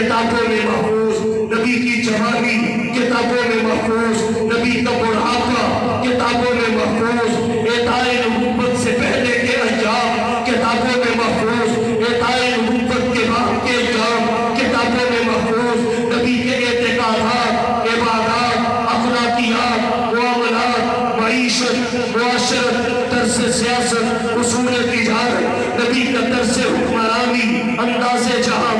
کتابوں میں محفوظ، نبی کی جوانی کتابوں میں محفوظ، نبی کا بڑھاپا کتابوں میں محفوظ، اعطائے نبوت سے پہلے کے ایام کتابوں میں محفوظ، اعطائے نبوت کے بعد کے ایام کتابوں میں محفوظ، نبی کے اعتقادات، عبادات، اخلاقیات، معاملات، معیشت، معاشرت، طرز سیاست، اصول تجارت، نبی کا طرز حکمرانی، انداز جہاں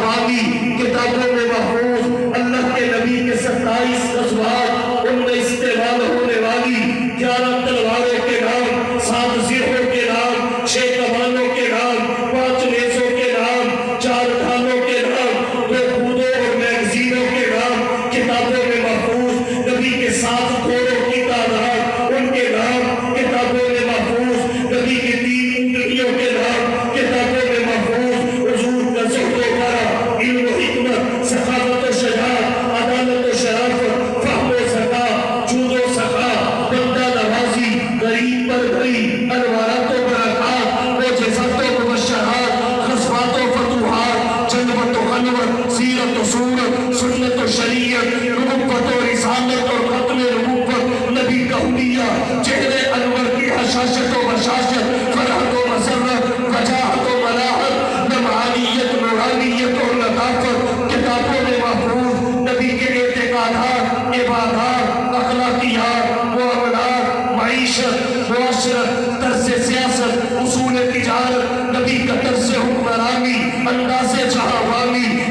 کتابوں میں محفوظ، اللہ کے نبی کے 27 غزوات، ان میں استعمال ہونے والی 11 تلواروں کے نام، 7 زرہوں کے نام، 6 کمانوں کے نام، 5 نیزوں کے نام، 4 ڈھالوں کے نام، 2 خودوں اور میگزینوں کے نام کتابوں میں محفوظ، نبی کے 7 گھوڑوں کی تعداد، ان کے نام کتابوں میں محفوظ، نبی کے 3 اونٹنیوں کے نام کتابوں میں محفوظ، حضور کا زہد و ورع، علم و حکمت، سخاوت و شجاعت، عدالت و شرافت، فہم و ذکا، جود و سخا، بندہ نوازی، غریب پروری، انوارات و برکات، معجزات و مبشرات، غزوات و فتوحات، جنت و خلوت، سیرت و صورت، سنت و شریعت، نبوت و رسالت اور ختم نبوت، نبی کا حلیہ، چہرے انور کی حشاشت و بشاشت، فرحت و مسرت، وجاہت و ملاحت، نمعانیت، نورانیت اور لطافت کتابوں میں محفوظ، نبی کے اعتقادات، عبادات، اخلاقیات، معاملات، معیشت، معاشرت، طرز سیاست، اصول تجارت، نبی کا طرز حکمرانی، انداز جہاں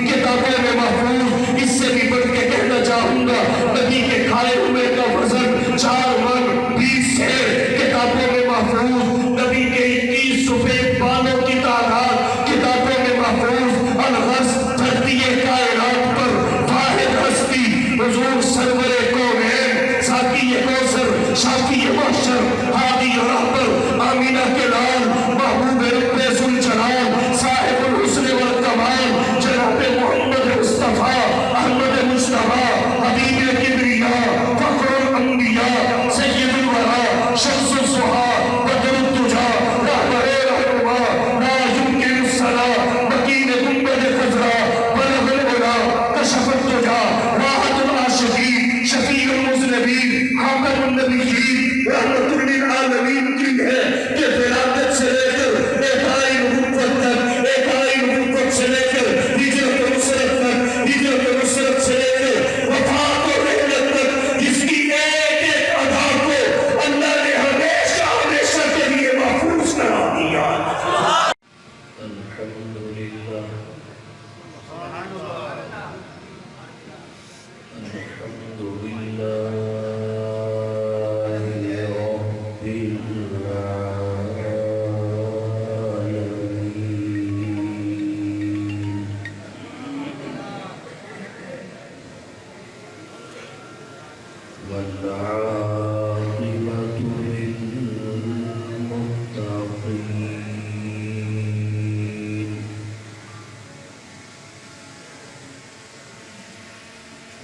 کتابوں میں محفوظ، اس سے بھی بڑھ کے کہنا چاہوں گا نبی کے کھائے ہوئے کا وزن 4 من 20 ہے کتابوں میں محفوظ، نبی کے 21 سفید بالوں کی تعداد کتابوں میں محفوظ، الغرض دھرتی کائنات پر واحد ہستی حضور سرور کونین، ساقی کوثر، شافی محشر، ہادی رہبر، آمینہ کے لال، محبوب رب ذوالجلال، صاحب الحسن والکمال، جناب محمد مصطفیٰ احمد مصطفیٰ، حبیب کبریاء، فخر الانبیاء، سید الورا، شمس الضحیٰ، بدر الدجا، رہبر رہنما، لا یمکن الصلاة، مکین گنبد خضرا، بلغ العلا، کشف الدجا، راحت العاشقین، شفیع المذنبین، خاتم النبیین، رحمت للعالمین کی ہے کہ ولادت سے لے کر اعطائے نبوت تک، اعطائے نبوت سے لے کر ہجرت و نصرت تک، ہجرت و نصرت سے لے کر وفات و رحلت تک، جس کی ایک ایک ادا کو اللہ نے ہمیشہ ہمیشہ کے لیے محفوظ کرا دیا۔ الحمدللہ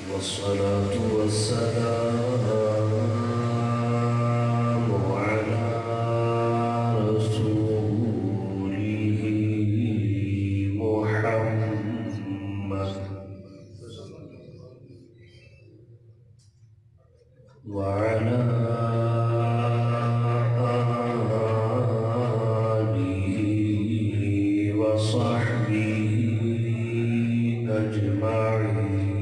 والصلاة والسلام على رسوله محمد وعلى آله وصحبه أجمعين.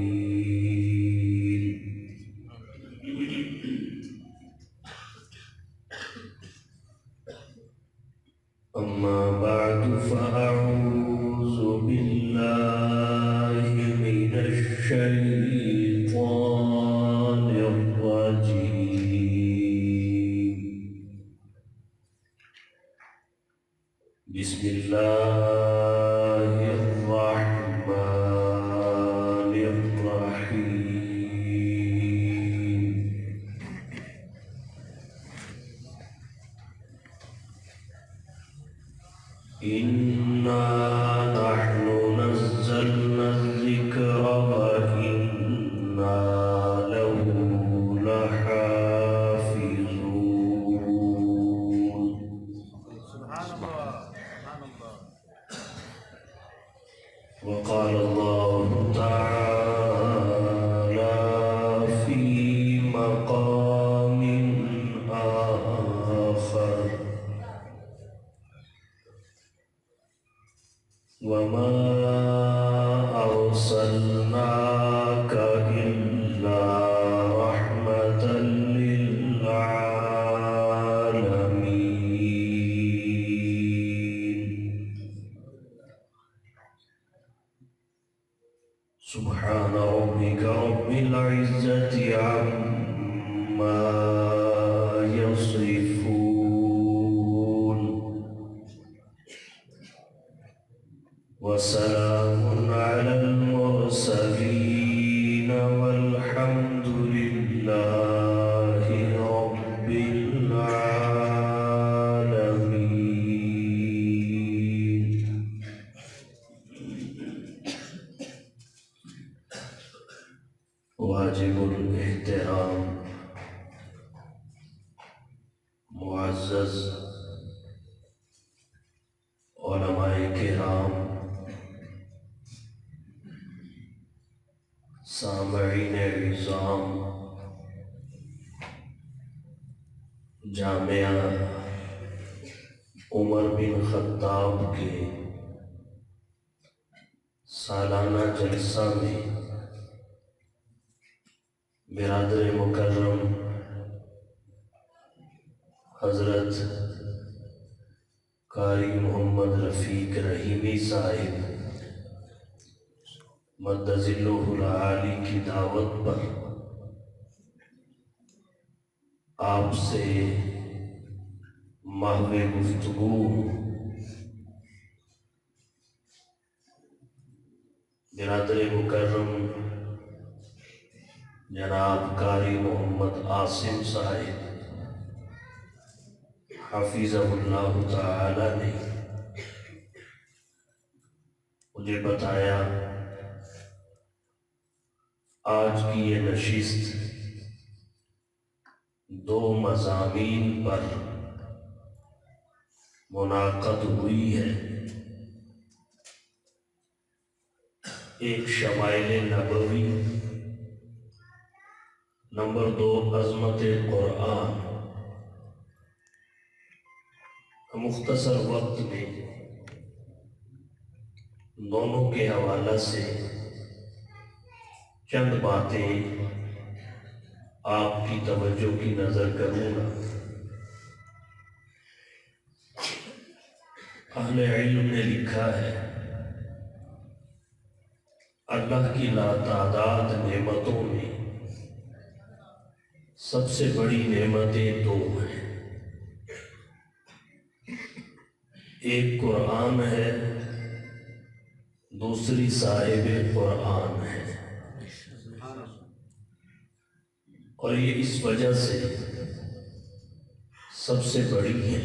أما بعد فأعوذ بالله من الشيطان الرجيم. بسم الله الرحمن الرحيم. إنا نحن نزلنا الذكر وإنا له لحافظون. سبحان الله. وقال الله تعالى وسلام على المرسلين والحمد لله رب العالمين. واجب الاحترام معزز علماء کرام، سامعین عظام، جامعہ عمر بن خطاب کے سالانہ جلسہ میں برادر مکرم حضرت قاری محمد رفیق رحیمی صاحب مد ظلہ العالی کی دعوت پر آپ سے محو گفتگو برادر مکرم جناب قاری محمد عاصم صاحب حفظہ اللہ تعالی نے مجھے بتایا آج کی یہ نشست 2 مضامین پر منعقد ہوئی ہے. ایک شمائل نبوی، نمبر 2 عظمت قرآن. مختصر وقت میں دونوں کے حوالہ سے چند باتیں آپ کی توجہ کی نظر کروں گا. اہل علم نے لکھا ہے اللہ کی لاتعداد نعمتوں میں سب سے بڑی نعمتیں 2 ہیں. ایک قرآن ہے، دوسری صاحب قرآن ہے. اور یہ اس وجہ سے سب سے بڑی ہے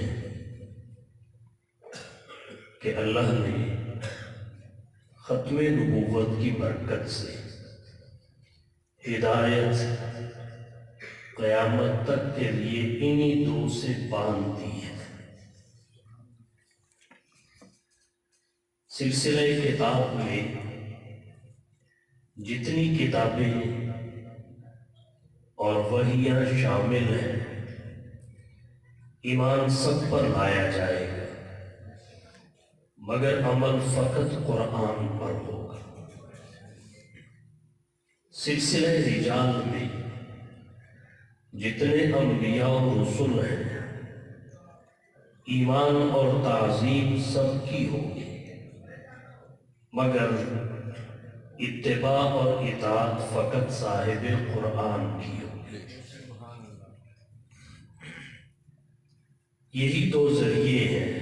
کہ اللہ نے ختم نبوت کی برکت سے ہدایت قیامت تک کے لیے انہی 2 سے باندھ دی ہے. سلسلہ کتاب میں جتنی کتابیں اور وحیاں شامل ہیں ایمان سب پر لایا جائے گا، مگر عمل فقط قرآن پر ہوگا. سلسلہ رجال میں جتنے انبیاء و رسول ہیں ایمان اور تعظیم سب کی ہوگی، مگر اتباع اور اطاعت فقط صاحب قرآن کی ہوگی. یہی 2 ذریعے ہیں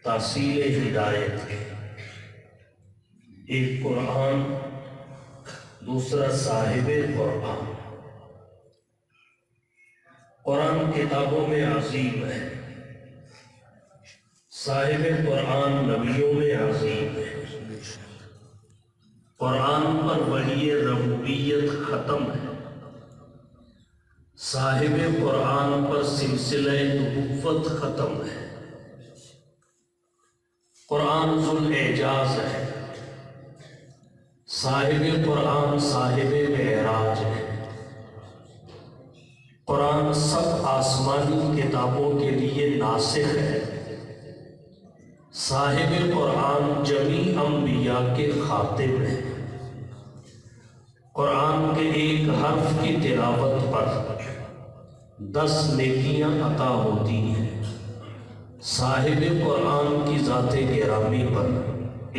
تحصیل ہدایت کے، ایک قرآن، دوسرا صاحب قرآن. قرآن کتابوں میں عظیم ہے، صاحب قرآن نبیوں میں عظیم ہے. قرآن پر وحی ربوبیت ختم ہے، صاحب قرآن پر سلسلہ نبوت ختم ہے. قرآن ذو الاعجاز ہے، صاحب قرآن صاحب معراج ہے. قرآن سب آسمانی کتابوں کے لیے ناسخ ہے، صاحب قرآن جمیع انبیاء کے خاتم ہے. قرآن کے ایک حرف کی تلاوت پر 10 نیکیاں عطا ہوتی ہیں. صاحب قرآن کی ذات گرامی پر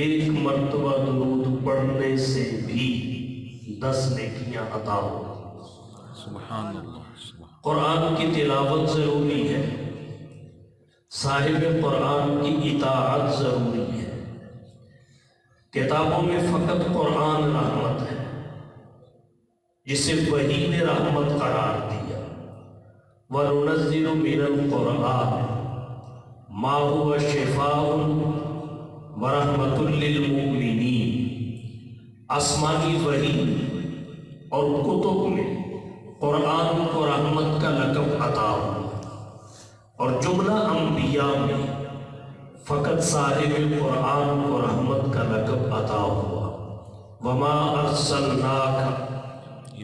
1 مرتبہ درود پڑھنے سے بھی 10 نیکیاں عطا ہوتی ہیں. سبحان اللہ. قرآن کی تلاوت ضروری ہے، صاحب قرآن کی اطاعت ضروری ہے. کتابوں میں فقط قرآن رحمت ہے، جسے وحی نے رحمت قرار دیا۔ وَنُنَزِّلُ مِنَ الْقُرْآنِ مَا هُوَ شِفَاءٌ وَرَحْمَةٌ لِّلْمُؤْمِنِينَ۔ آسمانی وحی اور کتب میں قرآن کو رحمت کا لقب عطا ہوا، اور جملہ انبیاء میں فقط صاحب قرآن کو رحمت کا لقب عطا ہوا۔ وَمَا أَرْسَلْنَاكَ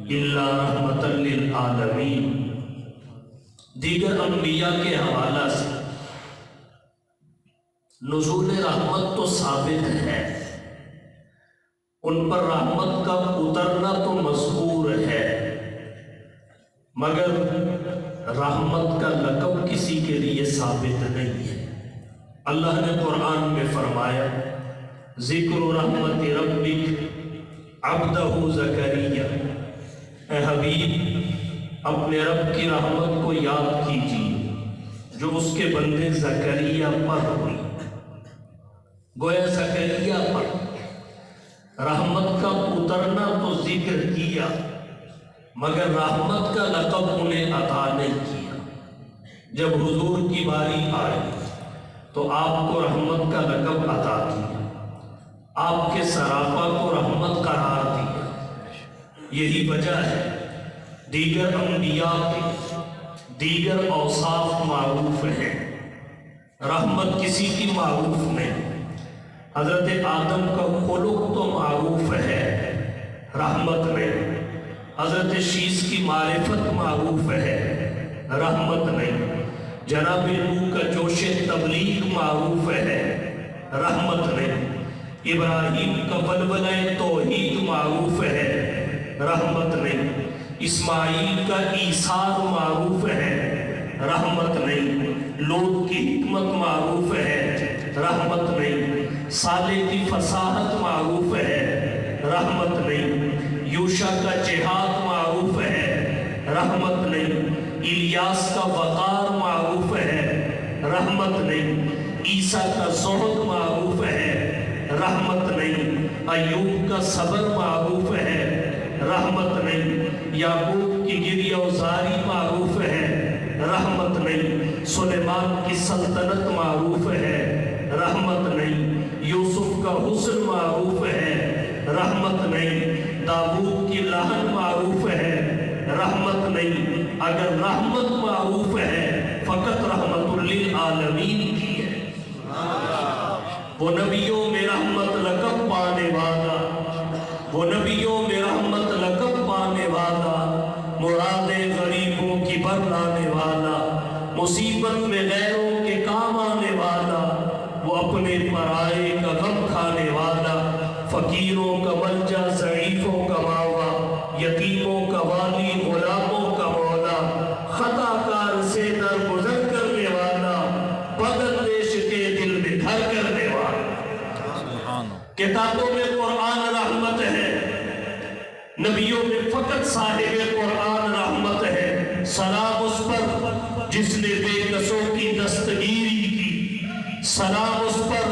إِلَّا رَحْمَةً لِّلْعَالَمِينَ۔ دیگر انبیاء کے حوالہ سے نزول رحمت تو ثابت ہے، ان پر رحمت کا اترنا تو مذکور ہے، مگر رحمت کا لقب کسی کے لیے ثابت نہیں ہے۔ اللہ نے قرآن میں فرمایا ذکر رحمت ربک عبدہ زکریا، اے حبیب اپنے رب کی رحمت کو یاد کیجیے جو اس کے بندے زکریا پر ہوئی۔ گویا زکریا پر رحمت کا اترنا تو ذکر کیا، مگر رحمت کا لقب انہیں عطا نہیں کیا۔ جب حضور کی باری آئی تو آپ کو رحمت کا لقب عطا کیا، آپ کے سراپا کو رحمت قرار دیا۔ یہی وجہ ہے دیگر انبیاء کے دیگر اوصاف معروف ہیں، رحمت کسی کی معروف نہیں۔ حضرت آدم کا خلق تو معروف ہے، رحمت نہیں۔ حضرت شیس کی معرفت معروف ہے، رحمت نہیں۔ جناب نوح کا جوش تبلیغ معروف ہے، رحمت نہیں۔ ابراہیم کا ولولہ توحید معروف ہے، رحمت نہیں۔ اسماعیل کا ایثار معروف ہے، رحمت نہیں۔ لوط کی حکمت معروف ہے، رحمت نہیں۔ صالح کی فصاحت معروف ہے، رحمت نہیں۔ یوشع کا جہاد معروف ہے، رحمت نہیں۔ الیاس کا وقار معروف ہے، رحمت نہیں۔ عیسیٰ کا زہد معروف ہے، رحمت نہیں۔ ایوب کا صبر معروف ہے، رحمت نہیں۔ یعقوب کی گریہ وزاری معروف ہے، رحمت نہیں۔ سلیمان کی سلطنت معروف ہے، رحمت نہیں۔ یوسف کا حسن معروف ہے، رحمت نہیں۔ داؤد کی لہن معروف ہے، رحمت نہیں۔ اگر رحمت معروف ہے فقط رحمت للعالمین کی ہے۔ وہ نبیوں میں رحمت لقب پانے والا، وہ نبیوں میں رحمت لقب پانے والا، مرادیں غریبوں کی بر لانے والا، مصیبت میں غیروں کے کام آنے والا، وہ اپنے پرائے کا غم کھانے والا، فقیروں کا ملجا ضعیفوں کا ماوا، یتیموں کا والی غلاموں کا مولا، خطا کار سے درگزر کرنے والا، بدندیش کے دل میں گھر کرنے والا۔ کتابوں میں قرآن رحمت ہے، نبیوں میں فقط صاحب قرآن رحمت ہے۔ سلام اس پر جس نے بے کسوں کی دستگیری کی، سلام اس پر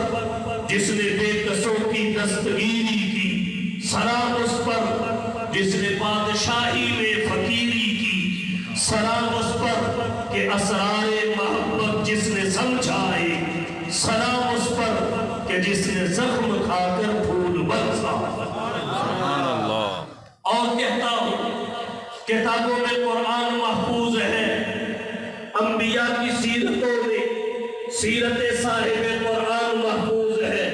جس نے بے کسوں کی دستگیری کی، سلام اس پر جس نے بادشاہی میں فقیری کی، سلام اس پر کہ اسرار محبت جس نے سمجھائے، سلام اس پر کہ جس نے زخم کھا کر پھول برسا۔ اور کہتا ہوں کتابوں میں قرآن محفوظ ہے، انبیاء کی سیرتوں میں سیرت صاحب قرآن محفوظ ہے،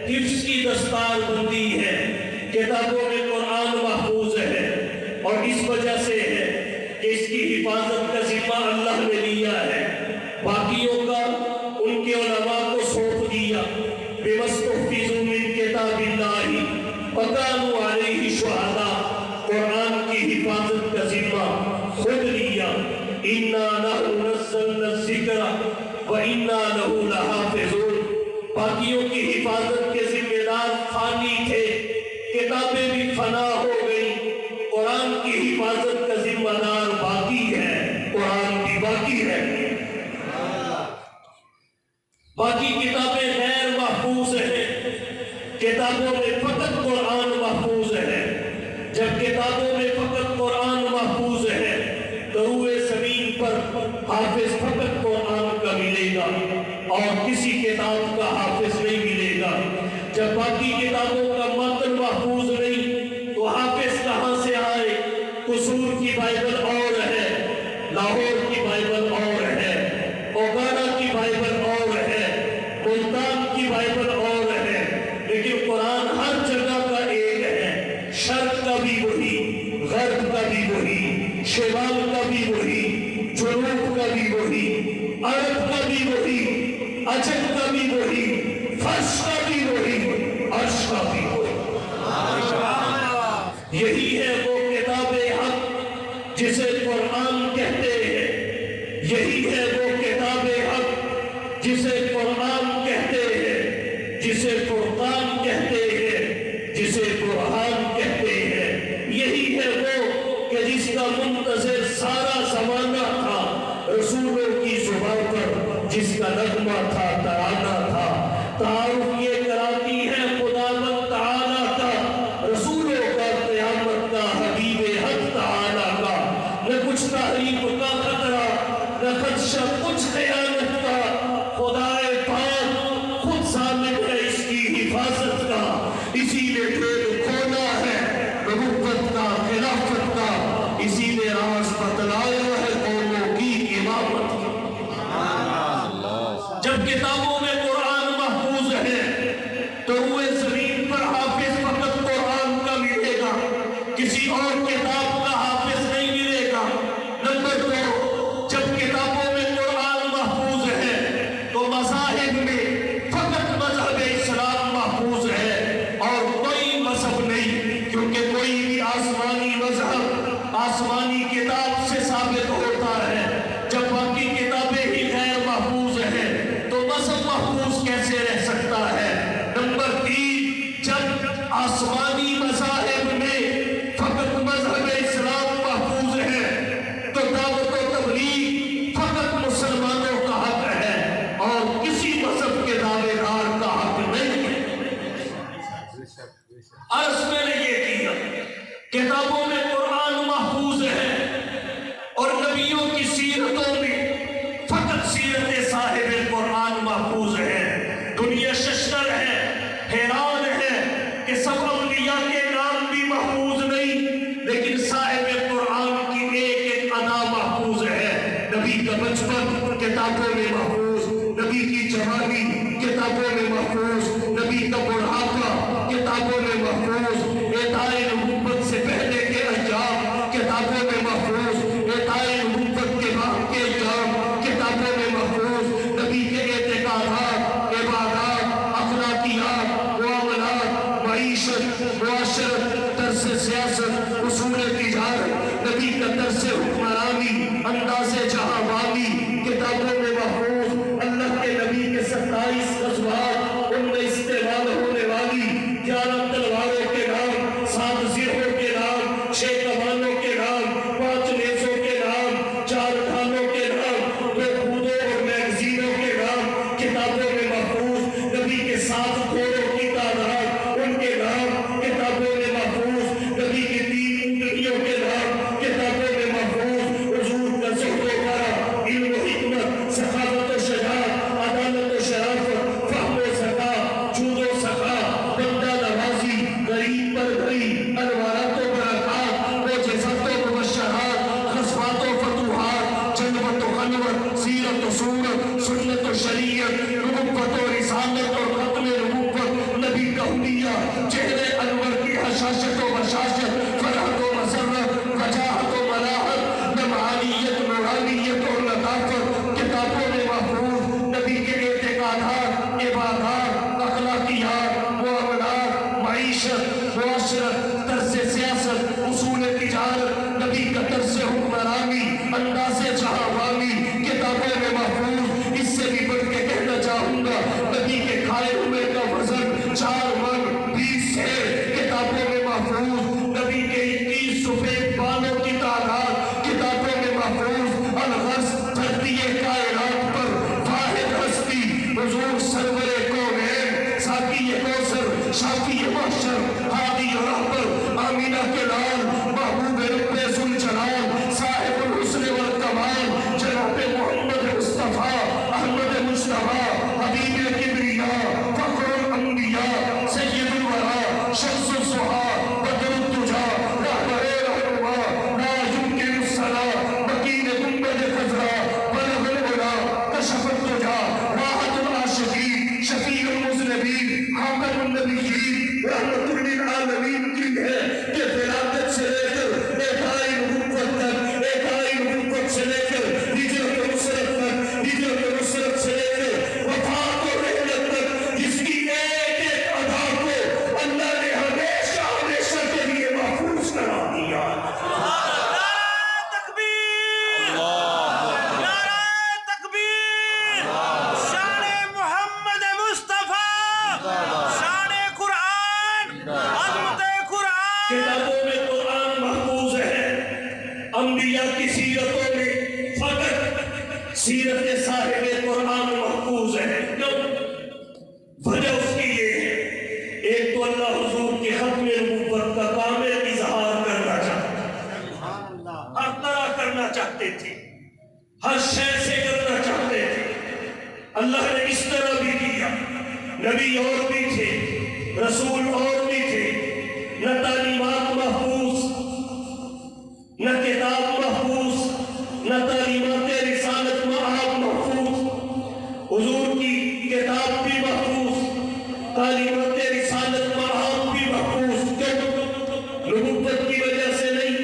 حفظ کی دستار بندی ہے، کتابوں میں قرآن محفوظ ہے، اور اس وجہ سے ہے کہ اس کی حفاظت کا ذمہ اللہ نے لیا ہے، باقیوں کا ان کے علماء کو سونپ دیا۔ بِمَسْتُحْفِظُوا مِنْ كِتَابِ اللَّهِ وَكَانُوا عَلَيْهِ شُهَدَاءَ، قرآن کی حفاظت کا ذمہ خود لیا۔ إِنَّا نَحْنُ نَزَّلْنَا الذِّكْرَ وَإِنَّا لَهُ لَحَافِظُونَ، باقیوں کی حفاظت کے ذمہ دار فانی تھے، کتابیں بھی فنا ہو گئی، قرآن کی حفاظت کا ذمہ دار باقی ہے، قرآن بھی باقی ہے۔ باقی کتابیں غیر محفوظ ہیں، کتابوں میں فقط قرآن محفوظ ہے۔ جب کتابوں میں فقط قرآن محفوظ ہے تو روئے زمین پر حافظ فقط قرآن کا ملے گا اور کسی کتاب کا حافظ نہیں ملے گا۔ جب باقی کتابوں کا متن محفوظ نہیں تو حافظ کہاں سے آئے؟ قصور کی بائبل اور ہے، لاہور کی بائبل اور ہے، اوگاڑا کی بائبل اور ہے، ملتان کی بائبل اور ہے، لیکن قرآن ہر جگہ کا ایک ہے۔ شرق کا بھی وہی، غرب کا بھی وہی، شمال کا بھی وہی، جنوب کا بھی وہی، عرب کا بھی وہی، عجم کا بھی وہی، فرش کا بھی وہی، عرش کا بھی وہی۔ یہی ہے وہ کتاب حق جسے قرآن کہتے ہیں، یہی ہے وہ کتاب حق جسے قرآن کہتے ہیں، جسے فرقان کہتے ہیں، جسے برہان کہتے ہیں۔ یہی ہے وہ کہ جس کا منتظر سارا زمانہ تھا، رسولوں کی زبان پر جس کا نغمہ تھا، ترانہ تھا۔ تعارف یہ کراتی ہے خداوند تعالیٰ کا، رسولوں کا، قیامت کا، حبیب حق تعالیٰ کا۔ نہ کچھ تحریف کا خطرہ، نہ خدشہ کچھ خیانت کا، خدائے پاک خود ضامن ہے اس کی حفاظت کا۔ اسی نے ٹھیک کھولا ہے نبوت کا، خلافت کا، اسی نے راز بتلایا ہے قوموں کی امامت کا۔ جب کتابوں میں قرآن محفوظ ہے تو روئے زمین پر حافظ فقط قرآن کا ملے گا، کسی اور کتاب کا حافظ نہیں ملے گا۔ نمبر دو، جب کتابوں میں قرآن محفوظ ہے تو مذاہب میں فقط مذہب اسلام محفوظ ہے اور کوئی مذہب نہیں، کیونکہ کوئی بھی آسمانی مذہب آسمانی کتاب سے ثابت ہوتا ہے۔ جب باقی کتابیں ہی غیر محفوظ ہیں تو مذہب محفوظ کیسے رہ سکتا ہے؟ نمبر تین، جب آسمانی مذاہب میں فقط مذہب اسلام محفوظ ہے تو دعوت و تبلیغ فقط مسلمانوں کا حق ہے اور کسی مذہب کے دعوے دار کا حق نہیں ہے۔ عرض میں نے یہ کیا، کتابوں میں قرآن محفوظ ہے اور نبیوں کی سیرتوں میں فقط سیرت صاحب قرآن محفوظ ہے۔ دنیا ششدر ہے، حیران ہے کہ سب انبیاء کے نام بھی محفوظ نہیں، لیکن صاحب قرآن کی ایک ایک ادا محفوظ ہے۔ نبی کا بچپن کتابوں میں محفوظ، نبی کی جوانی کتابوں میں محفوظ، نبی کا بڑھاپا کتابوں میں محفوظ، اعطائے نبوت سے پہلے کے ایام کتابوں میں محفوظ، اعطائے نبوت کے بعد کے ایام کتابوں میں محفوظ، نبی کے اعتقادات، عبادات، اخلاقیات، معاملات، معیشت، معاشرت، طرز سیاست، اصول تجارت، نبی کا طرز حکمرانی، انداز جہاں بانی کتابوں میں محفوظ، اللہ کے نبی کے 27 غزوات، ان میں استعمال ہونے والی 11 تلواروں کے نام، 7 زرہوں کے نام، 6 کمانوں کے نام، 5 نیزوں کے نام، 4 ڈھالوں کے نام، 2 خودوں اور میگزینوں کے نام کتابوں میں محفوظ، نبی کے 7 گھوڑوں کی تعداد، ان کے نام کتابوں میں محفوظ، نبی کے 3 اونٹنیوں کے نام کتابوں میں محفوظ، حضور کا زہد و ورع، علم و حکمت، سخاوت و شجاعت، عدالت و شرافت، فہم و ذکا، جود و سخا، بندہ نوازی، غریب پر بھری، انوارات و برکات، معجزات و مبشرات، خصفات و فتوحات، جنبت و خلوت، سیرت و صورت، سنت و شریعت، نبوت و رسالت اور ختم نبوت، نبی کا حلیہ، چہرے انور کی حشاشت و بشاشت، فرحت و مسرت، وجاہت و ملاحت، نمعانیت، نورانیت اور لطافت کتابوں میں محفوظ، نبی کے اعتقادات، عبادات، اخلاقیات، معاملات، معیشت، معاشرت، طرز سیاست، اصول تجارت، نبی کا طرز حکمرانی، انداز جہاں بانی کتابوں میں محفوظ، شافی محشر، ہادی رہبر، آمینہ کے لال، محبوب رب ذوالجلال، صاحب الحسن والکمال، جناب محمد مصطفیٰ احمد مصطفیٰ، حبیب کبریاء، فخر الانبیاء، سید الورا، شمس الضحیٰ، بدر الدجا، رہبر رہنما، لا يمکن الصلاة، مکین گنبد خضرا، بلغ العلا، کشف الدجا، راحت العاشقین، شفیع المذنبین، خاتم النبیین، رحمت للعالمین کی ہے کہ ولادت سے لے کر احاطۂ نبوت تک، احاطۂ نبوت سے لے کر ہجرت و نصرت تک، ہجرت و نصرت سے لے کر وفات و رحلت تک، جس کی ایک ایک ادا کو اللہ نے ہمیشہ ہمیشہ کے لیے محفوظ کرا دیا۔ نعرہ تکبیر، نعرہ تکبیر، شان محمد مصطفیٰ، شان قرآن، عظمت قرآن۔ کتابوں میں قرآن محفوظ ہے، انبیاء کی سیرتوں میں فقط سیرت صاحب قرآن محفوظ ہے۔ کیوں؟ وجہ اس کی یہ ہے، ایک تو اللہ حضور کے ختم نبوت کا کامل اظہار کرنا چاہتا تھا، ہر طرح کرنا چاہتے تھے، ہر شے سے کرنا چاہتے تھے۔ اللہ نے اس طرح بھی کیا، نبی اور بھی تھے، رسول اور بھی تھے، نہ تعلیمات محفوظ، نہ کتاب محفوظ، نہ تعلیمات رسالت معاب محفوظ، حضور کی کتاب بھی محفوظ، تعلیمات رسالت معاب بھی محفوظ۔ کیوں؟ نبوت کی وجہ سے نہیں،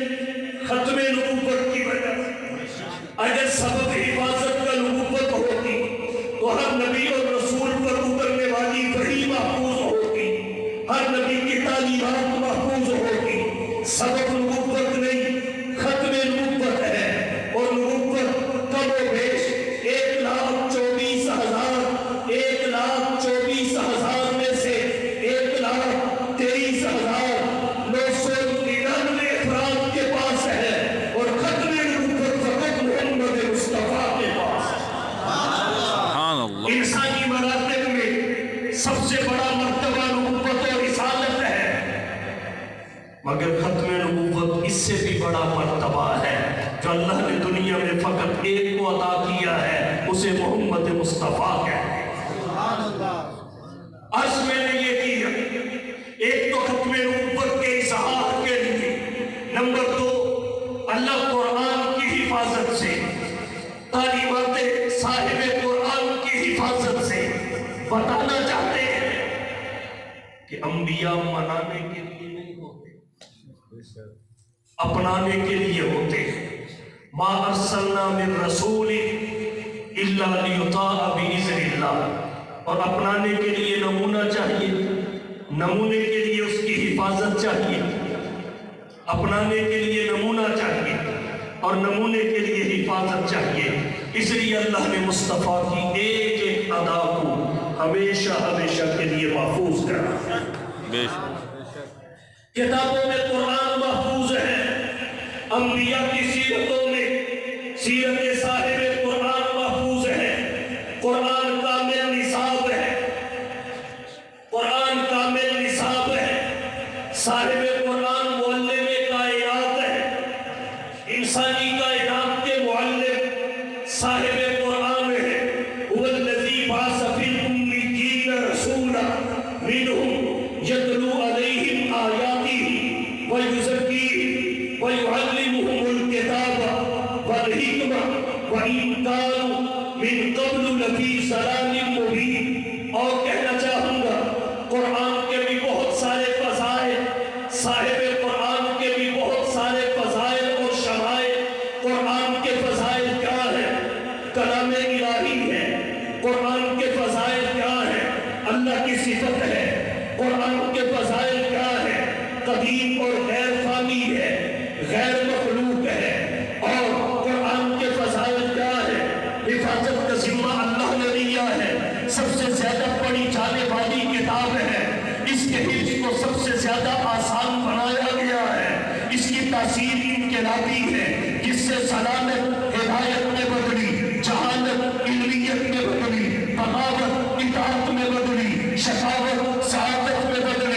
ختم نبوت کی وجہ سے۔ اگر سبب حفاظت کا نبوت ہوتی تو ہر نبی اور رسول پر اترنے والی وحی محفوظ ہوتی، ہر نبی کی تعلیمات محفوظ ہوتی۔ سبب نبوت نہیں، ختم نبوت ہے، اور نبوت کم و بیش 1,24,000 میں سے 1,23,999 افراد کے پاس ہے، اور ختم نبوت فقط محمد مصطفیٰ کے پاس ہے۔ انسانی مراتب میں سب سے بڑا مرتبہ نبوت اور رسالت ہے، مگر ختم نبوت اس سے بھی بڑا مرتبہ ہے۔ جو اللہ نے دنیا میں فقط ایک کو عطا کیا ہے، اسے محمد مصطفیٰ کہتے ہیں۔ عرض میں نے یہ کیا، ایک تو ختم نبوت کے اظہار کے لیے، نمبر 2 اللہ قرآن کی حفاظت سے، تعلیمات صاحب قرآن کی حفاظت سے بتانا چاہتے ہیں کہ انبیاء منانے کے لیے نہیں ہوتے، اپنانے کے لیے ہوتے ہیں۔ ما ارسلنا من رسول الا لیطاع باذن اللہ، اور اپنانے کے لیے نمونہ چاہیے، نمونے کے لیے اس کی حفاظت چاہیے، اپنانے کے لیے نمونہ چاہیے، اور نمونے کے لیے حفاظت چاہیے۔ اس لیے اللہ نے مصطفیٰ کی ایک ایک ادا کو ہمیشہ ہمیشہ کے لیے محفوظ کرا۔ کتابوں میں قرآن محفوظ ہے، انبیاء کی سیرتوں میں سیرت صاحب قرآن محفوظ ہے۔ قرآن کامل نصاب ہے، قرآن کامل نصاب ہے، صاحب قرآن معلم کائنات ہے، انسانی کائنات کے معلم صاحب قرآن ہے۔ هو الذی بعث فی الامیین رسولا منہم یتلو علیہم آیاتہ ویزکیہم ویعلمہم الکتاب والحکمہ وإن کانوا من قبل لفی ضلال مبین۔ اور کہنا چاہوں گا، قرآن کے بھی بہت سارے فضائل، صاحب قرآن کے بھی بہت سارے فضائل اور شمائل۔ قرآن کے فضائل کیا ہے؟ کلام الہی ہے۔ قرآن کے فضائل کیا ہے؟ اللہ کی صفت ہے۔ قرآن کے فضائل کیا ہے؟ قدیم اور غیر فانی ہے، غیر مخلوق ہے۔ اور قرآن کے فضائل کیا ہے؟ حفاظت کا ذمہ اللہ نے لیا ہے، سب سے زیادہ پڑھی جانے والی کتاب ہے، اس کے حفظ کو سب سے زیادہ آسان بنایا گیا ہے، اس کی تاثیر انقلابی ہے، جس سے سلامت ہدایت میں بدلی، جہالت علمیت میں بدلی، بغاوت اطاعت میں بدلی، شقاوت سعادت میں بدلی۔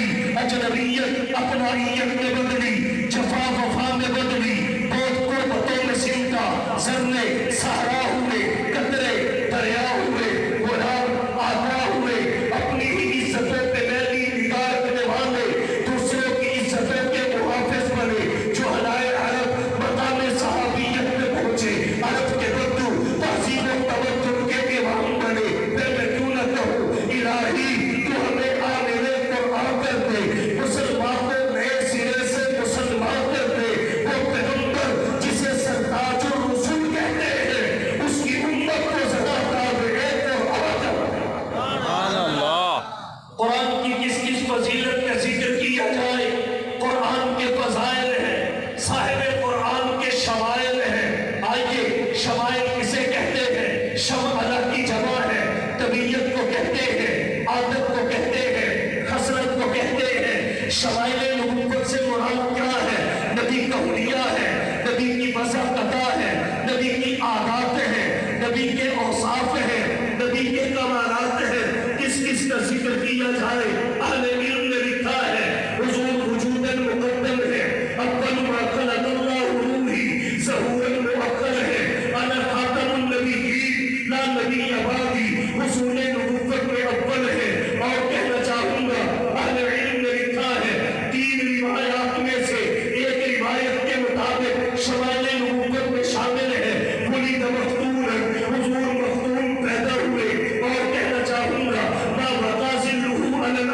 نہ جائے، اہل علم نے لکھا ہے حضور وجوداً مقدم ہے، اول ما خلق اللہ روحی ظہوراً مؤخر ہے، انا خاتم النبیین لا نبی بعدی، حصول نبوت میں اول ہے۔ اور کہنا چاہوں گا اہل علم نے لکھا ہے 3 روایات میں سے ایک روایت کے مطابق شمال نبوت میں شامل ہے ولید مختون، حضور مختون پیدا ہوئے۔ اور کہنا چاہوں گا ما بقا ظلہ علی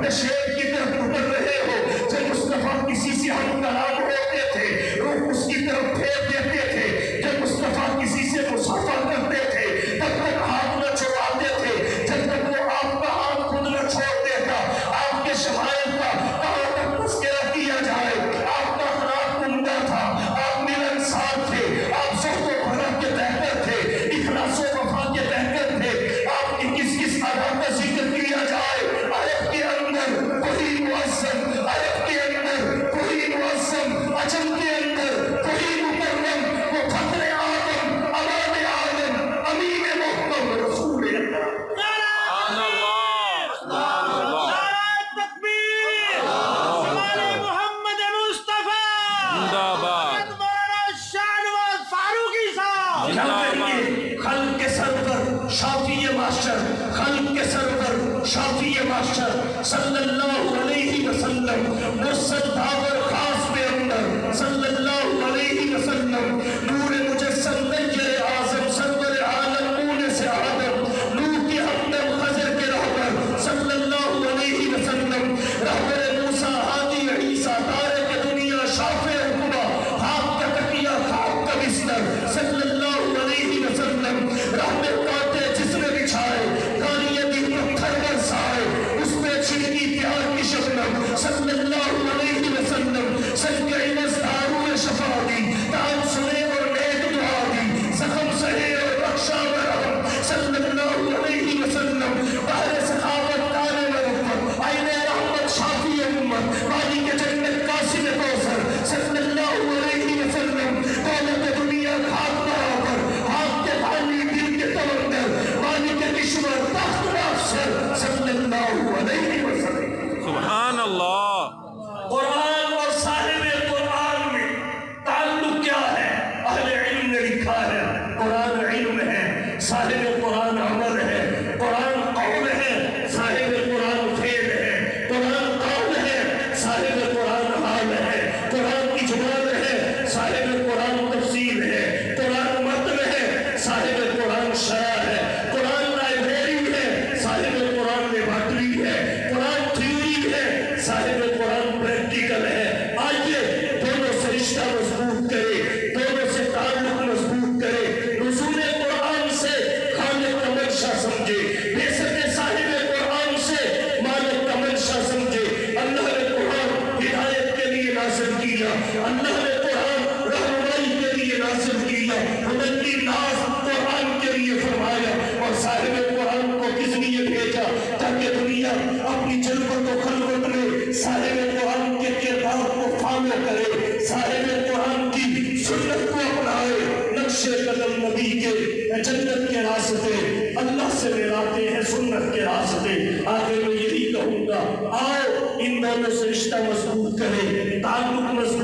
نشیب کی طرف اتر رہے ہو، جب مصطفیٰ کسی سے ہم کلام ہوتے تھے روح اس کی طرف پھیر دیتے تھے، جب مصطفیٰ کسی سے مصافحہ کرتے تھے تب تک ہاتھ نہ چھڑاتے تھے جب تک وہ آپ کا ہاتھ خود نہ چھوڑ دیتا۔ آپ کے شمائل کا کہاں تک تذکرہ کیا جائے، آپ کا اخلاق عمدہ تھا، آپ ملنسار تھے، آپ زہد و بھلا کے بہتر تھے، اخلاص و وفا کے بہتر تھے۔ آپ کی کس کس ادا کا ذکر کیا جائے، عرب کے اندر کوئی معظم، عرب کے اندر کوئی معظم، عجم کے اندر کوئی مکرم، وہ فخر آدم، امان عالم، امین محکم، رسول اللہ۔ نعرہ تکبیر، جمال محمد مصطفیٰ، مولانا شاہ نواز فاروقی صاحب۔ یاد رکھیے، خلق کے سرور شافی معاشر، خلق کے سرور شافی معاشر صلی اللہ علیہ وسلم، مرسل داور خاص میں اندر صلی اللہ علیہ وسلم، نور مجسم نجر اعظم سرور عالم اون سے آدم، نور کے ہمدم خضر کے رہبر صلی اللہ علیہ وسلم، رہبر موسیٰ ہادی عیسیٰ تارک دنیا شافع حکمہ، خاک کا تکیہ خاک کا بستر صلی اللہ علیہ وسلم، رحمت کاتے جس نے بچھائے کاریہ دی پتھر برسائے اس پہ چھڑکی پیار کی شبنم صلی اللہ علیہ وسلم، سج کے عوض دارو شفا دی، تاج سنے اور نیک دعا دی، زخم سہے اور بخشا مرحم صلی اللہ علیہ وسلم، بحر سخاوت کار مرحمت عین رحمت شافی امت، مالک جنت قاسم کوثر صلی اللہ علیہ وسلم، دولت دنیا خاک برابر، ہاتھ کے بھانی دل کے تمندر، مالک کشور تخت افسر صلی اللہ علیہ وسلم۔ سبحان اللہ۔ قرآن اور صاحب قرآن میں تعلق کیا ہے؟ اہل علم نے لکھا ہے قرآن علم ہے، صاحب قرآن عمل ہے، قرآن قول ہے، صاحب قرآن فعل ہے، قرآن قول ہے، صاحب قرآن حال ہے، قرآن اجمال ہے، صاحب قرآن تفصیل ہے، قرآن متن ہے، صاحب قرآن شرح ہے، قرآن لائبریری ہے، صاحب قرآن لیبارٹری ہے، قرآن تھیوری ہے، صاحب قرآن پریکٹیکل ہے۔ آئیے دونوں سے رشتہ مضبوط کرے، دونوں سے تعلق مضبوط کرے، نزول قرآن سے خالق کا منشا سمجھے، بے صاحب قرآن سے مالک کا منشا سمجھے۔ اللہ نے قرآن ہدایت کے لیے نازل کیا، اللہ نے قرآن رہنمائی کے لیے نازل کیا، مدنی ناز قرآن کے لیے فرمایا، اور صاحب قرآن کو کس لیے بھیجا؟ تاکہ دنیا اپنی جلوت و خلوت میں صاحب قرآن کے کردار کو فالو کرے، صاحب قرآن کی سنت کو اپنائے، نقش قدم نبی کے جنت کے راستے اللہ سے ملاتے ہیں، سنت کے راستے۔ آخر میں یہی کہوں گا، آؤ ان دونوں سے رشتہ مضبوط کریں، تعلق مضبوط